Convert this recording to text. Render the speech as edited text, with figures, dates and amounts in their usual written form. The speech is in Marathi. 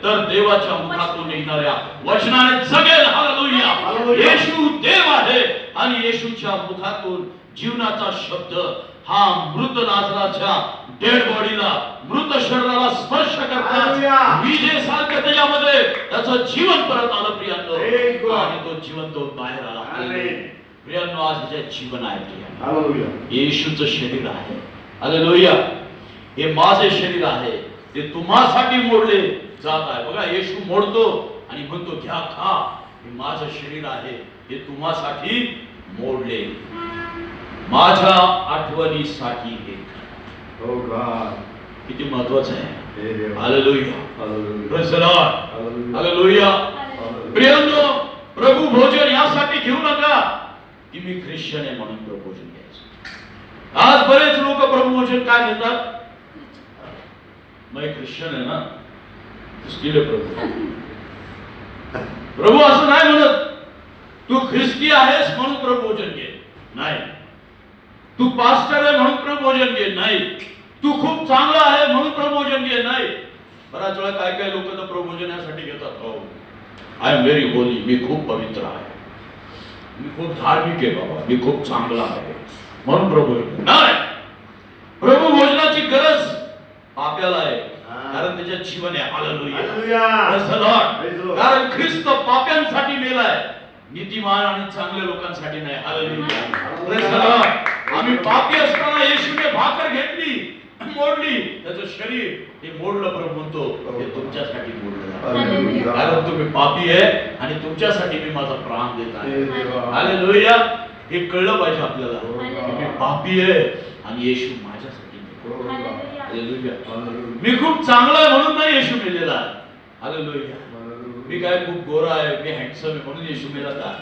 तर देवाच्या मुखातून निघणाऱ्या वचनाने जगेल. हालेलुया. येशू देव आहे आणि येशूच्या मुखातून जीवनाचा शब्द हा मृत लाजराच्या डेड बॉडीला, मृत शरीराला स्पर्श करतात. विजेसारखं त्याच्यामध्ये त्याचं जीवन परत आलं प्रियांनो, आणि तो जिवंत बाहेर आला. प्रियांनो, आज त्याचे जीवन आहे. येशूचं शरीर आहे. हालेलुया. हे माझे शरीर आहे, ते तुम्हासाठी मोडले जात आहे. बघा, येशू मोडतो आणि म्हणतो घ्या खा, हे माझं शरीर आहे, हे तुम्हासाठी मोडले, माझ्या आठवणीसाठी हे खा. किती महत्वाचं आहे. Hallelujah. Praise the Lord. Hallelujah. प्रियांनो, प्रभू भोजन यासाठी घेऊ नका की मी ख्रिश्चन आहे म्हणून प्रभू भोजन घ्यायचं. आज बरेच लोक प्रभू भोजन काय घेतात? मैं ख्रिश्चन आहे ना, इसलिए प्रभू. प्रभू असं नाही म्हणत तू ख्रिस्ती आहेस म्हणून प्रभू भोजन घे. नाही. तू पास्टर आहे म्हणून प्रभू भोजन घे. नाही. तू खूप चांगला आहे म्हणून प्रभू भोजन घे. नाही. बराच वेळा काय काय लोक तर प्रभू भोजनासाठी घेतात. हो, आय एम व्हेरी होली, मी खूप पवित्र आहे, मी खूप धार्मिक आहे बाबा, मी खूप चांगला आहे म्हणून प्रभू. नाही. प्रभू भोजनाची गरज पाप्याला आहे, कारण त्याच्यात जीवन आहे. हालेलुया. कारण ख्रिस्त पाप्यांसाठी मेलाय, नीतिमान आणि चांगल्या लोकांसाठी नाही. हालेलुया. आम्ही पापी असताना येशूने भाकर घेतली, मोडली, त्याचं शरीर हे मोडलं. प्रभू म्हणतो हे तुमच्यासाठी मोडलं, कारण तुम्ही पापी आहे आणि तुमच्यासाठी मी माझा प्राण देत आहे. हालेलुया. हे कळलं पाहिजे आपल्याला, मी पापी आहे आणि येशू माझ्यासाठी. मी खूप चांगला आहे म्हणून नाही येशू मेलेला. हालेलुया. मी काय खूप गोरा आहे, मी हँडसम आहे म्हणून येशू मेला का?